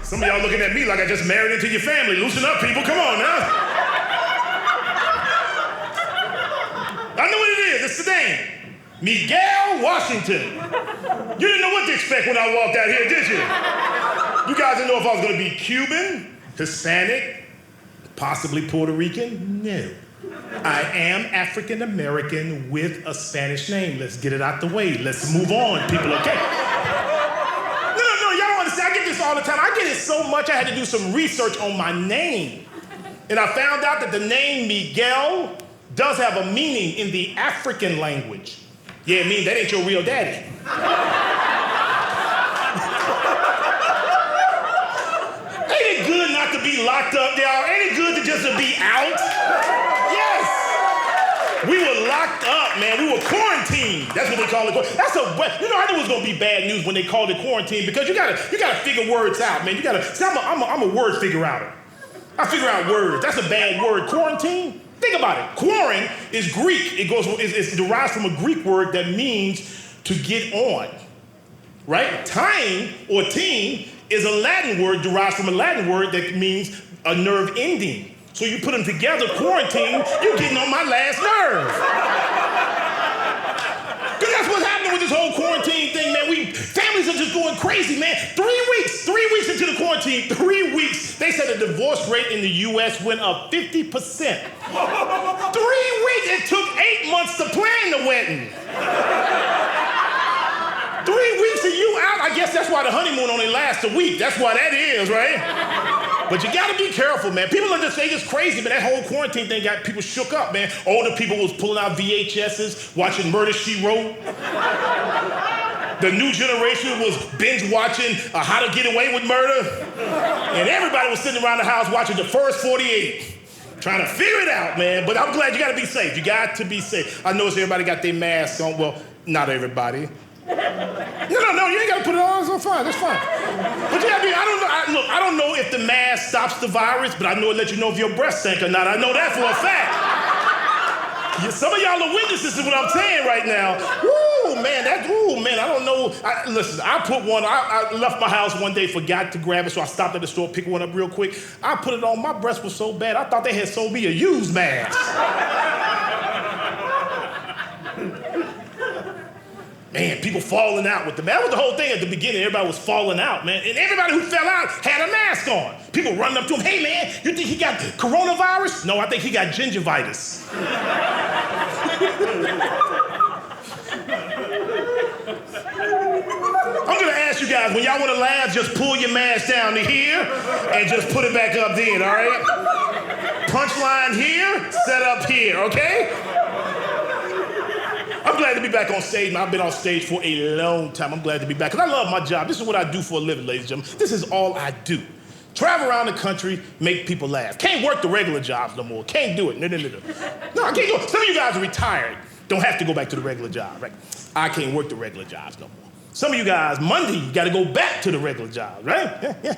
Some of y'all looking at me like I just married into your family. Loosen up, people. Come on now. I know what it is. It's the name. Miguel Washington. You didn't know what to expect when I walked out here, did you? You guys didn't know if I was going to be Cuban, Hispanic, possibly Puerto Rican? No. I am African American with a Spanish name. Let's get it out the way. Let's move on, people, okay? No, y'all don't understand. I get this all the time. I get it so much I had to do some research on my name. And I found out that the name Miguel does have a meaning in the African language. Yeah, it means that ain't your real daddy. Ain't it good not to be locked up, y'all? Ain't it good to just to be out? Yes. We were locked up, man. We were quarantined. That's what they call it. You know, I knew it was gonna be bad news when they called it quarantine because you gotta figure words out, man. See, I'm a word figure outer. I figure out words. That's a bad word. Quarantine. Think about it. Quarren is Greek. It derives from a Greek word that means to get on, right? Tying or team is a Latin word derived from a Latin word that means a nerve ending. So you put them together, quarantine, you're getting on my last nerve. Because that's what's happening with this whole quarantine thing, man. Families are just going crazy, man. 3 weeks into the quarantine, 3 weeks, they said the divorce rate in the U.S. went up 50%. 3 weeks, it took 8 months to plan the wedding. 3 weeks of you out, I guess that's why the honeymoon only lasts a week. That's why that is, right? But you gotta be careful, man. People are just crazy, but that whole quarantine thing got people shook up, man. Older people was pulling out VHSs, watching Murder, She Wrote. The new generation was binge watching How to Get Away with Murder. And everybody was sitting around the house watching the first 48. Trying to figure it out, man. But I'm glad you gotta be safe. You got to be safe. I noticed everybody got their masks on. Well, not everybody. No, you ain't gotta put it on. It's fine, that's fine. But you gotta be, I don't know if the mask stops the virus, but I know it lets you know if your breath stank or not. I know that for a fact. Some of y'all are witnesses to what I'm saying right now. Man, I don't know. Listen, I put one, I left my house one day, forgot to grab it, so I stopped at the store, picked one up real quick. I put it on, my breath was so bad, I thought they had sold me a used mask. Man, people falling out with the mask. That was the whole thing at the beginning. Everybody was falling out, man. And everybody who fell out had a mask on. People running up to him, hey, man, you think he got coronavirus? No, I think he got gingivitis. I'm gonna ask you guys, when y'all wanna laugh, just pull your mask down to here and just put it back up then, all right? Punchline here, set up here, okay? I'm glad to be back on stage, man. I've been on stage for a long time. I'm glad to be back, because I love my job. This is what I do for a living, ladies and gentlemen. This is all I do. Travel around the country, make people laugh. Can't work the regular jobs no more. Can't do it. No, I can't do it. Some of you guys are retired. Don't have to go back to the regular job, right? I can't work the regular jobs no more. Some of you guys, Monday, you gotta go back to the regular job, right? Yeah.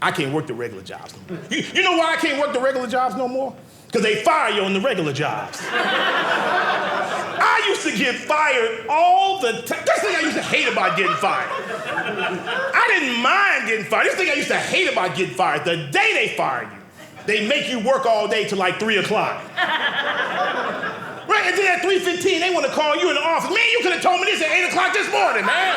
I can't work the regular jobs no more. You know why I can't work the regular jobs no more? Because they fire you on the regular jobs. I used to get fired all the time. That's the thing I used to hate about getting fired. I didn't mind getting fired. This thing I used to hate about getting fired. The day they fire you, they make you work all day till like 3 o'clock. Right, and then at 3:15, they want to call you in the office. Man, you could have told me this at 8 o'clock this morning, man.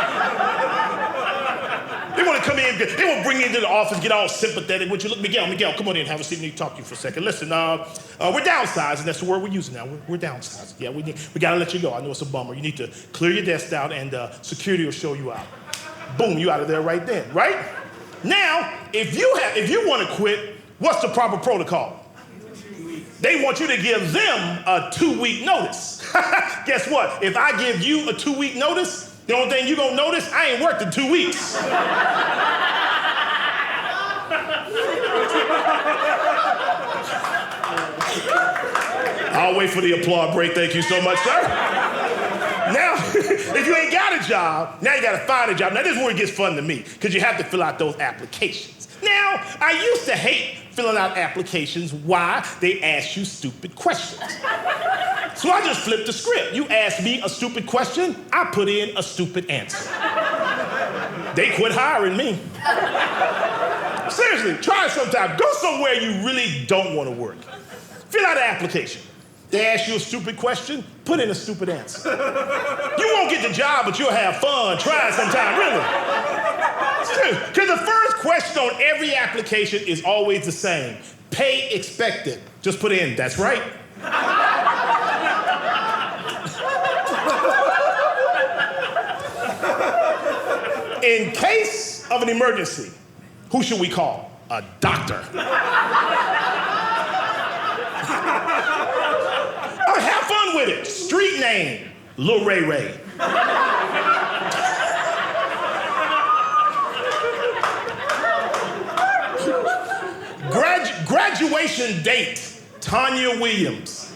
They want to come in, they want to bring you into the office, get all sympathetic with you. Look, Miguel, come on in, have a seat, I need to talk to you for a second. Listen, we're downsizing, that's the word we're using now. We're downsizing. Yeah, we got to let you go. I know it's a bummer. You need to clear your desk out and security will show you out. Boom, you out of there right then, right? Now, if you want to quit, what's the proper protocol? They want you to give them a 2-week notice. Guess what? If I give you a 2-week notice, the only thing you're gonna notice, I ain't worked in 2 weeks. I'll wait for the applause break. Thank you so much, sir. Now, if you ain't got a job, now you gotta find a job. Now this is where it gets fun to me, because you have to fill out those applications. Now, I used to hate filling out applications. Why? They ask you stupid questions. So I just flipped the script. You ask me a stupid question, I put in a stupid answer. They quit hiring me. seriously, try it sometime. Go somewhere you really don't want to work. Fill out an application. They ask you a stupid question, put in a stupid answer. You won't get the job, but you'll have fun. Try it sometime, really. Because the first question on every application is always the same. Pay expected. Just put in, that's right. In case of an emergency, who should we call? A doctor. Have fun with it. Street name, Lil Ray Ray. Graduation date, Tanya Williams.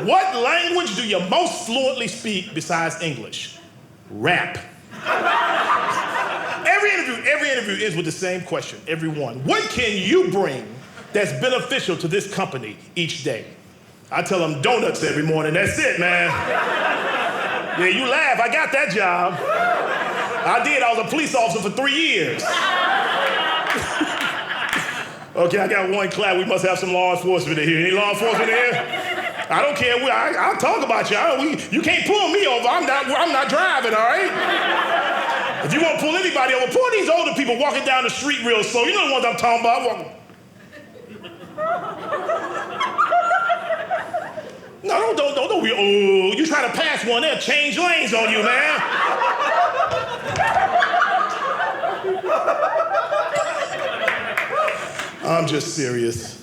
What language do you most fluently speak besides English? Rap. Every interview ends with the same question, every one. What can you bring that's beneficial to this company each day? I tell them donuts every morning, that's it, man. Yeah, you laugh, I got that job. I did, I was a police officer for 3 years. Okay, I got one clap, we must have some law enforcement in here. Any law enforcement in here? I don't care, I'll talk about you. You can't pull me over, I'm not driving, all right? If you want to pull anybody over, pull these older people walking down the street real slow. You know the ones I'm talking about. No, don't. Oh, you try to pass one, they'll change lanes on you, man. I'm just serious.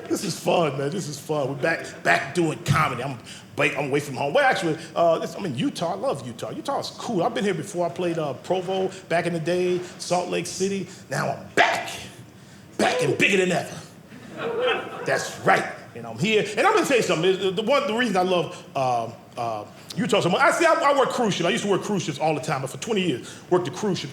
This is fun, man. This is fun. We're back doing comedy. I'm away from home. Well, actually, I'm in Utah. I love Utah. Utah is cool. I've been here before. I played Provo back in the day, Salt Lake City. Now I'm back and bigger than ever. That's right. And I'm here. And I'm gonna tell you something. The reason I love Utah so much. I work cruise ships. I used to work cruise ships all the time, but for 20 years, worked the cruise ship.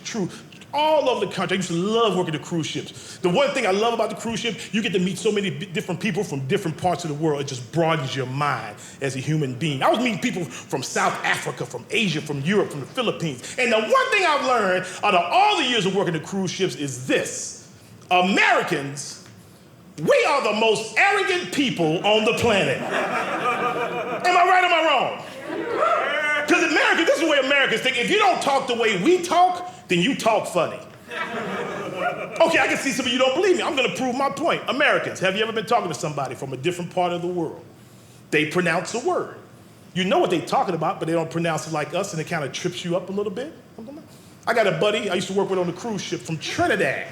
All over the country. I used to love working the cruise ships. The one thing I love about the cruise ship, you get to meet so many different people from different parts of the world. It just broadens your mind as a human being. I was meeting people from South Africa, from Asia, from Europe, from the Philippines. And the one thing I've learned out of all the years of working the cruise ships is this. Americans, we are the most arrogant people on the planet. Am I right or am I wrong? Because America, this is the way Americans think. If you don't talk the way we talk, then you talk funny. Okay, I can see some of you don't believe me. I'm gonna prove my point. Americans, have you ever been talking to somebody from a different part of the world? They pronounce a word. You know what they're talking about, but they don't pronounce it like us, and it kind of trips you up a little bit. I got a buddy I used to work with on the cruise ship from Trinidad.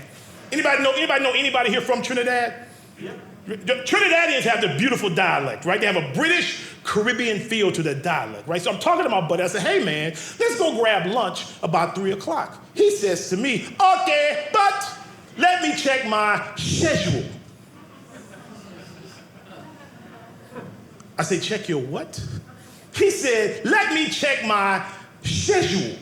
Anybody know anybody here from Trinidad? Yeah. Trinidadians have the beautiful dialect, right? They have a British Caribbean feel to their dialect, right? So I'm talking to my buddy. I said, hey, man, let's go grab lunch about 3 o'clock. He says to me, okay, but let me check my schedule. I say, check your what? He said, let me check my schedule.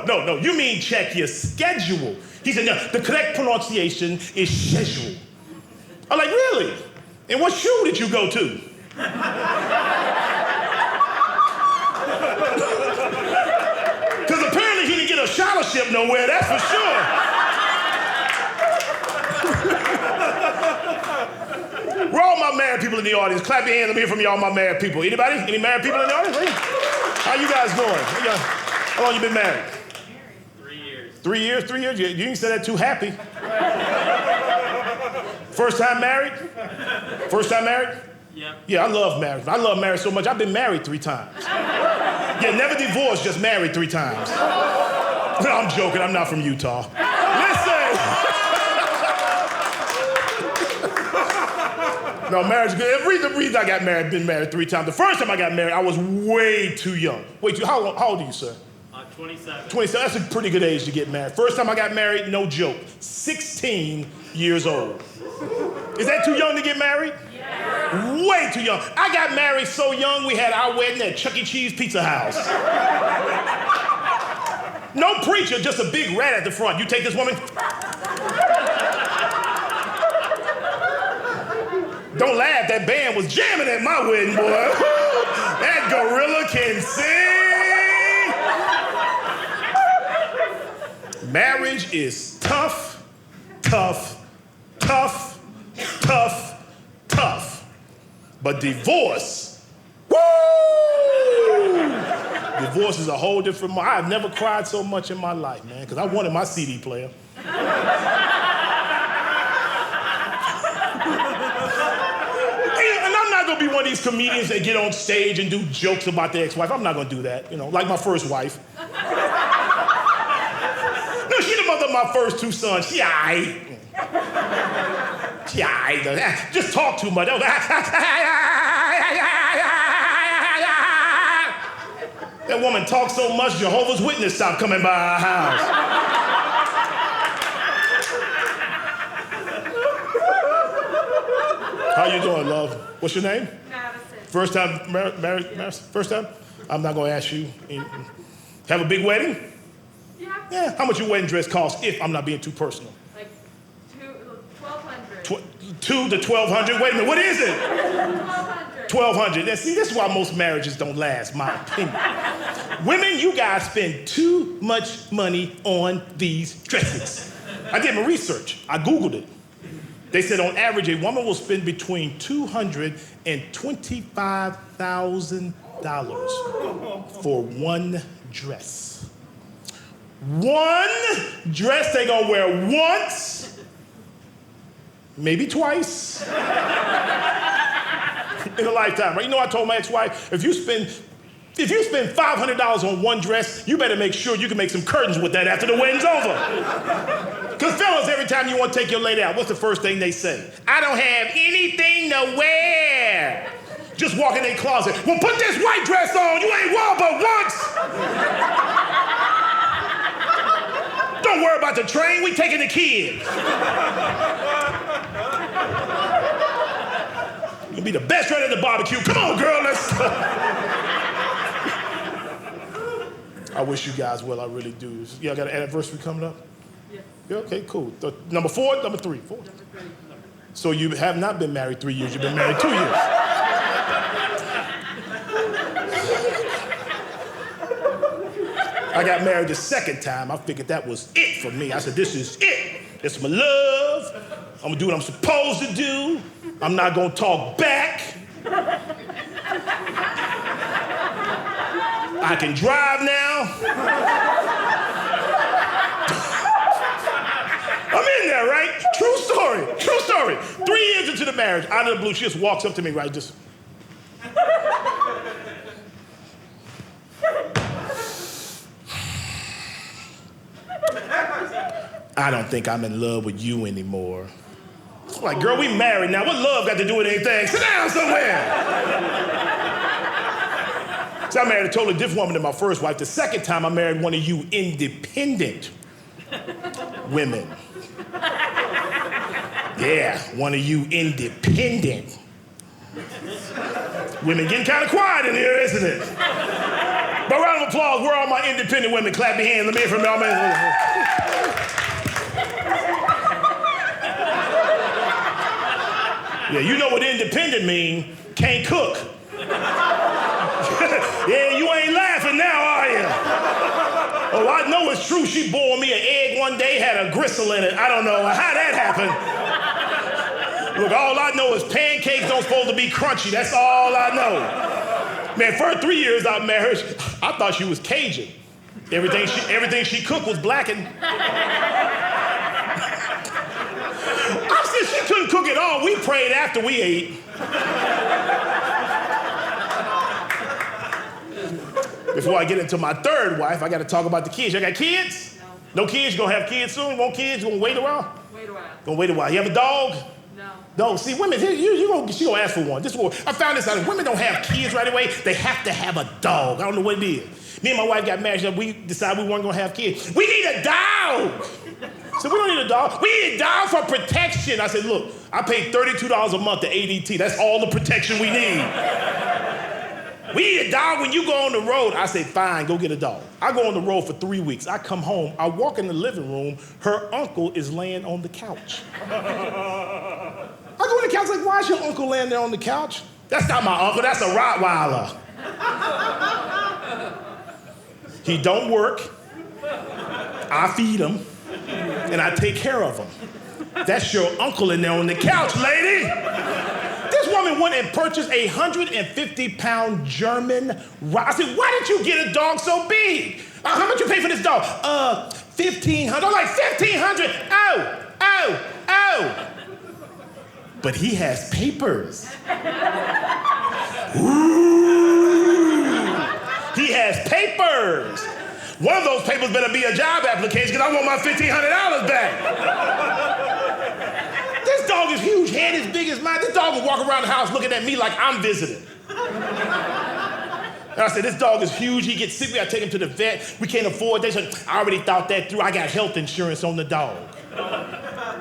No, you mean check your schedule. He said, no, the correct pronunciation is schedule. I'm like, really? And what shoe did you go to? Because apparently he didn't get a scholarship nowhere, that's for sure. Where are all my married people in the audience? Clap your hands, let me hear from y'all, my married people. Anybody? Any married people in the audience? How you guys doing? How long you been married? 3 years. 3 years? 3 years? You didn't say that too happy. First time married? First time married? Yeah. Yeah, I love marriage. I love marriage so much, I've been married 3 times. Yeah, never divorced, just married 3 times. No, I'm joking, I'm not from Utah. Listen! No, marriage is good. The reason I got married, been married 3 times. The first time I got married, I was way too young. How old are you, sir? 27. 27, that's a pretty good age to get married. First time I got married, no joke, 16 years old. Is that too young to get married? Yeah. Way too young. I got married so young, we had our wedding at Chuck E. Cheese Pizza House. No preacher, just a big rat at the front. You take this woman. Don't laugh, that band was jamming at my wedding, boy. That gorilla can sing. Marriage is tough, tough, tough, tough, tough. But divorce, woo! Divorce is a whole different. I've never cried so much in my life, man, because I wanted my CD player. And I'm not gonna be one of these comedians that get on stage and do jokes about their ex-wife. I'm not gonna do that, like my first wife. No, she the mother of my first two sons. She aight. Just talk too much. That woman talks so much, Jehovah's Witness stopped coming by our house. How you doing, love? What's your name? Madison. First time married? First time? I'm not gonna ask you. Have a big wedding? Yeah. How much your wedding dress cost if I'm not being too personal? Like $1,200. 2 to 1,200? Wait a minute, what is it? $1,200. 1,200. Now, see, this is why most marriages don't last, my opinion. Women, you guys spend too much money on these dresses. I did my research. I Googled it. They said on average, a woman will spend between $200,000 and $25,000 for one dress. One dress they gonna wear once, maybe twice in a lifetime, right? I told my ex-wife, if you spend $500 on one dress, you better make sure you can make some curtains with that after the wedding's over. Because fellas, every time you want to take your lady out, what's the first thing they say? I don't have anything to wear. Just walk in their closet. Well, put this white dress on. You ain't wore but once. Don't worry about the train. We taking the kids. You'll be the best right at the barbecue. Come on, girl, let's go. I wish you guys well, I really do. Y'all got an anniversary coming up? Yes. Yeah, okay, cool. Number 4, number 3? 4. Number 3. So you have not been married 3 years, you've been married 2 years. I got married the second time. I figured that was it for me. I said, this is it. It's my love. I'm gonna do what I'm supposed to do. I'm not gonna talk back. I can drive now. I'm in there, right? True story, true story. 3 years into the marriage, out of the blue, she just walks up to me, right, just. I don't think I'm in love with you anymore. I'm like, girl, we married now. What love got to do with anything? Sit down somewhere. So I married a totally different woman than my first wife. The second time I married one of you independent women. Yeah, one of you independent. Women getting kind of quiet in here, isn't it? But round of applause, where are all my independent women? Clap your hands, let me hear from y'all, man. Yeah, you know what independent mean, can't cook. Yeah, you ain't laughing now, are you? Oh, I know it's true. She boiled me an egg one day, had a gristle in it. I don't know how that happened. Look, all I know is pancakes don't supposed to be crunchy. That's all I know. Man, for 3 years out of marriage, I thought she was Cajun. Everything she cooked was blackened. I said she couldn't cook at all. We prayed after we ate. Before I get into my third wife, I got to talk about the kids. Y'all got kids? No. No kids? You gonna have kids soon? Want kids? You gonna wait a while? Wait a while. Gonna wait a while. You have a dog? No. No. See, women, she gonna ask for one. I found this out. If women don't have kids right away, they have to have a dog. I don't know what it is. Me and my wife got married. We decided we weren't gonna have kids. We need a dog. So we don't need a dog. We need a dog for protection. I said, look, I pay $32 a month to ADT. That's all the protection we need. We need a dog when you go on the road. I say, fine, go get a dog. I go on the road for 3 weeks. I come home. I walk in the living room. Her uncle is laying on the couch. I I go on the couch like, why is your uncle laying there on the couch? That's not my uncle, that's a Rottweiler. He don't work. I feed him, and I take care of him. That's your uncle in there on the couch, lady. This woman went and purchased a 150-pound German I said, why did you get a dog so big? How much you pay for this dog? $1,500. I'm like, $1,500? Oh. But he has papers. Ooh. He has papers. One of those papers better be a job application because I want my $1,500 back. This dog is huge, head as big as mine. This dog will walk around the house looking at me like I'm visiting. And I said, this dog is huge. He gets sick. We got to take him to the vet. We can't afford that. So I already thought that through. I got health insurance on the dog.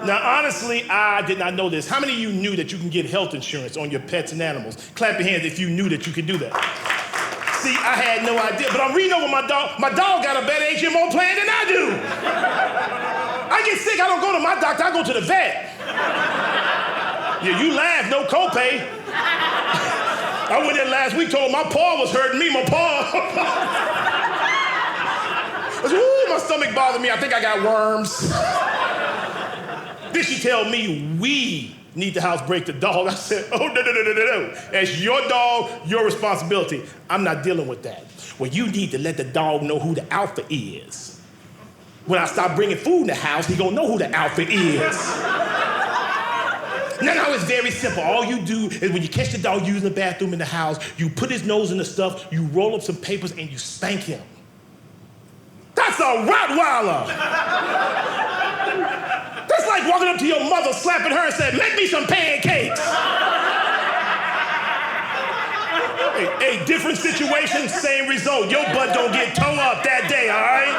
Now, honestly, I did not know this. How many of you knew that you can get health insurance on your pets and animals? Clap your hands if you knew that you could do that. See, I had no idea, but I'm reading over my dog. My dog got a better HMO plan than I do. I get sick, I don't go to my doctor, I go to the vet. Yeah, you laugh, no copay. I went there last week, told him my paw was hurting me, my paw. I said, ooh, my stomach bothered me, I think I got worms. Then she tell me we need to housebreak the dog. I said, oh, no. That's your dog, your responsibility. I'm not dealing with that. Well, you need to let the dog know who the alpha is. When I start bringing food in the house, he gonna know who the alpha is. No, it's very simple. All you do is when you catch the dog using the bathroom in the house, you put his nose in the stuff, you roll up some papers, and you spank him. That's a Rottweiler. That's like walking up to your mother, slapping her and saying, make me some pancakes. Hey, different situation, same result. Your butt don't get toe up that day, all right?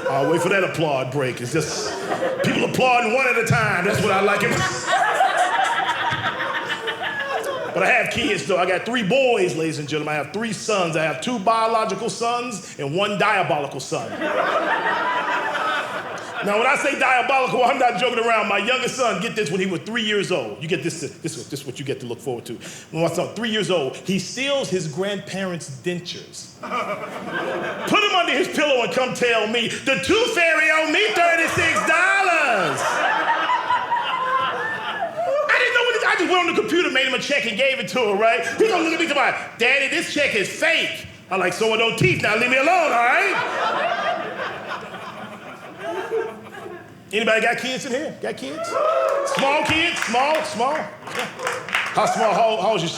I'll wait for that applaud break. It's just people applauding one at a time. That's what I like it. But I have kids, though. I got 3 boys, ladies and gentlemen. I have 3 sons. I have 2 biological sons and 1 diabolical son. Now, when I say diabolical, I'm not joking around. My youngest son, get this, when he was 3 years old. You get this is what you get to look forward to. When my son, 3 years old, he steals his grandparents' dentures. Put them under his pillow and come tell me, the tooth fairy owed me $36. I just went on the computer, made him a check, and gave it to him, right? He gonna look at me and say, Daddy, this check is fake. I'm like, so are those teeth. Now leave me alone, all right? Anybody got kids in here? Got kids? Small kids? Small? How small? How old is your...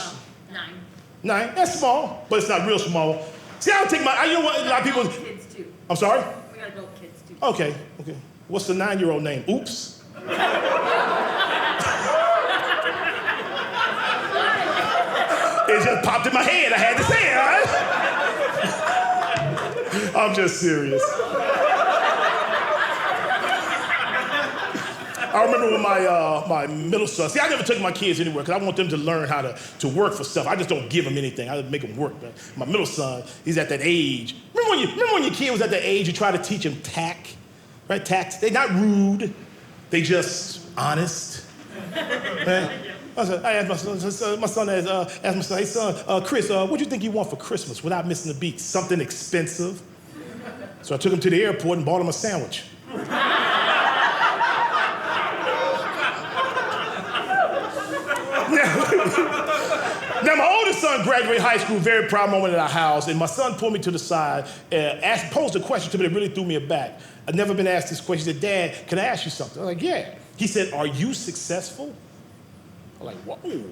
9. 9? That's small, but it's not real small. See, I don't take you know what, a lot of people... Kids too. I'm sorry? We got adult kids too. Okay. What's the 9-year-old name? Oops. It just popped in my head. I had to say it, all right? I'm just serious. I remember when my middle son, see, I never took my kids anywhere because I want them to learn how to work for stuff. I just don't give them anything. I make them work. Man. My middle son, he's at that age. Remember when your kid was at that age, you try to teach him tact, right? Tact. They're not rude. They just honest. Right? I asked my son, hey son, Chris, what do you think you want for Christmas without missing a beat? Something expensive. So I took him to the airport and bought him a sandwich. Now, my oldest son graduated high school, very proud moment at our house, and my son pulled me to the side and posed a question to me that really threw me aback. I'd never been asked this question. He said, Dad, can I ask you something? I was like, yeah. He said, are you successful? I'm like, whoa.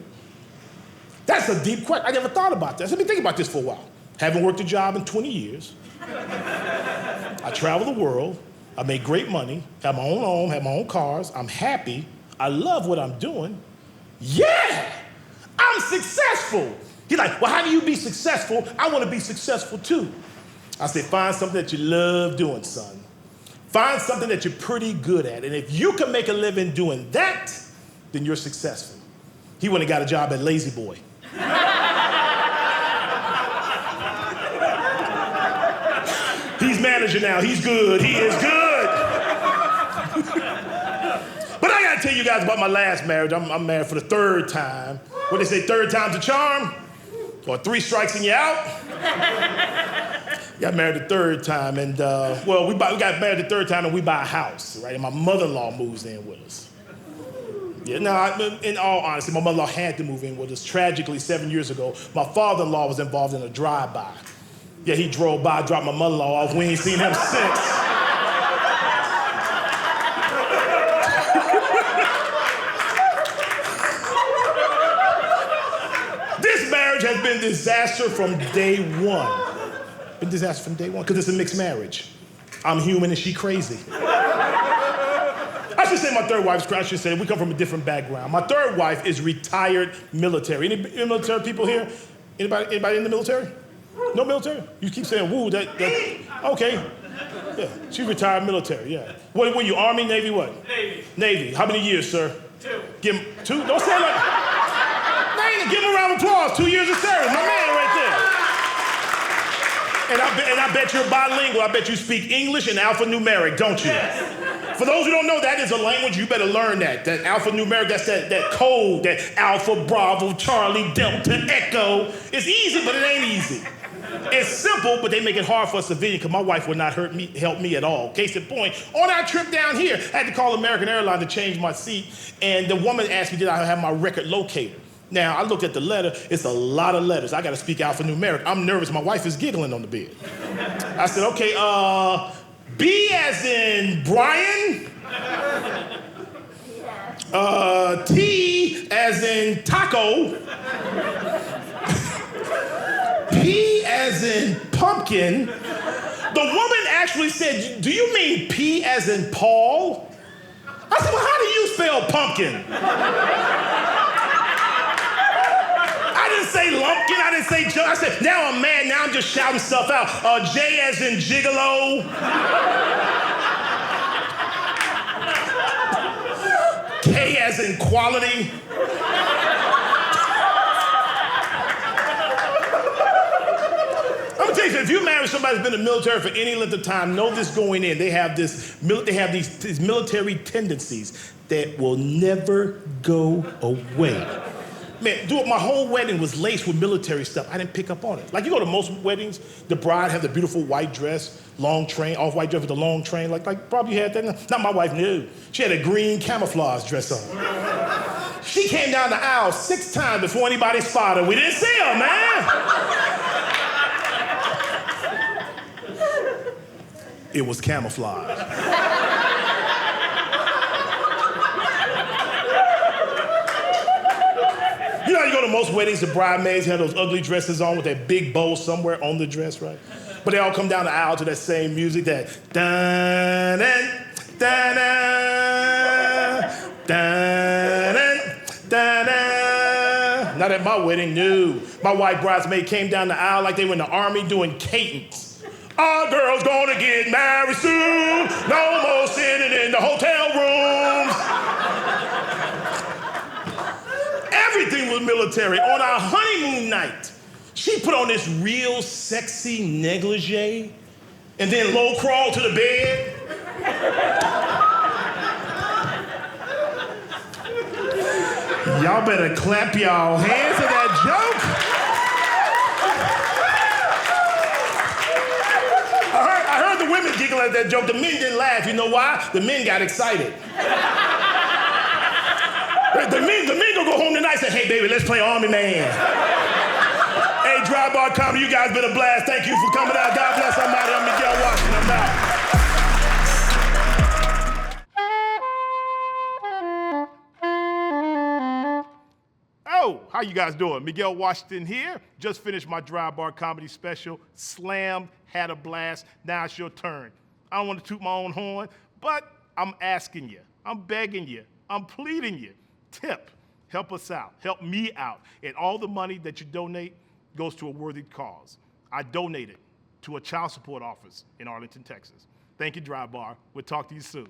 That's a deep question. I never thought about that. Let me think about this for a while. Haven't worked a job in 20 years. I travel the world. I make great money, have my own home, have my own cars. I'm happy. I love what I'm doing. Yeah, I'm successful. He's like, well, how do you be successful? I want to be successful too. I said, find something that you love doing, son. Find something that you're pretty good at. And if you can make a living doing that, then you're successful. He went and got a job at Lazy Boy. He's manager now. He's good. He is good. But I gotta tell you guys about my last marriage. I'm married for the third time. What they say, third time's a charm? Or 3 strikes and you're out? Got married the third time, and we got married the third time and we buy a house, right? And my mother-in-law moves in with us. Yeah, now, in all honesty, my mother-in-law had to move in with us. Tragically, 7 years ago, my father-in-law was involved in a drive-by. Yeah, he drove by, dropped my mother-in-law off. We ain't seen him since. This marriage has been disaster from day one. Been disaster from day one, because it's a mixed marriage. I'm human and she crazy. I should say my third wife's crazy. I should say we come from a different background. My third wife is retired military. Any military people here? Anybody in the military? No military? You keep saying woo, that okay. Yeah, she's retired military, yeah. What were you, Army, Navy, what? Navy. Navy. How many years, sir? 2. Give him 2? Don't say like, man, give him a round of applause. 2 years of service, my man right there. And I bet you're bilingual. I bet you speak English and alphanumeric, don't you? Yes. For those who don't know, that is a language. You better learn that. That alphanumeric, that's that code, that Alpha, Bravo, Charlie, Delta, Echo. It's easy, but it ain't easy. It's simple, but they make it hard for a civilian because my wife would not help me at all. Case in point, on our trip down here, I had to call American Airlines to change my seat, and the woman asked me, did I have my record locator? Now, I looked at the letter. It's a lot of letters. I got to speak alphanumeric. I'm nervous. My wife is giggling on the bed. I said, okay, B as in Brian. T as in taco. P as in pumpkin. The woman actually said, do you mean P as in Paul? I said, well, how do you spell pumpkin? I didn't say lumpkin, I didn't say junk. I said, now I'm mad, now I'm just shouting stuff out. J as in gigolo. K as in quality. I'm gonna tell you, if you marry somebody who's been in the military for any length of time, know this going in. They have these military tendencies that will never go away. Man, my whole wedding was laced with military stuff. I didn't pick up on it. Like, you go to most weddings, the bride has the beautiful white dress, long train, off-white dress with the long train. Like probably you had that. Not my wife, no. She had a green camouflage dress on. She came down the aisle 6 times before anybody spotted her. We didn't see her, man. It was camouflage. You know how you go to most weddings, the bridesmaids have those ugly dresses on with that big bow somewhere on the dress, right? But they all come down the aisle to that same music, that dun-dun, dun-dun, dun-dun, dun-dun. Not at my wedding, no. My white bridesmaid came down the aisle like they were in the army doing cadence. Our girl's gonna get married soon. No more sitting in the hotel rooms. Everything was military. On our honeymoon night, she put on this real sexy negligee and then low crawl to the bed. Y'all better clap y'all hands to that joke. I heard the women giggle at that joke. The men didn't laugh. You know why? The men got excited. The men gonna go home tonight and say, hey, baby, let's play Army Man. Hey, Dry Bar Comedy, you guys been a blast. Thank you for coming out. God bless somebody. I'm Miguel Washington. I'm out. Oh, how you guys doing? Miguel Washington here. Just finished my Dry Bar Comedy special. Slammed, had a blast. Now it's your turn. I don't want to toot my own horn, but I'm asking you. I'm begging you. I'm pleading you. Tip. Help us out. Help me out. And all the money that you donate goes to a worthy cause. I donate it to a child support office in Arlington, Texas. Thank you, Dry Bar. We'll talk to you soon.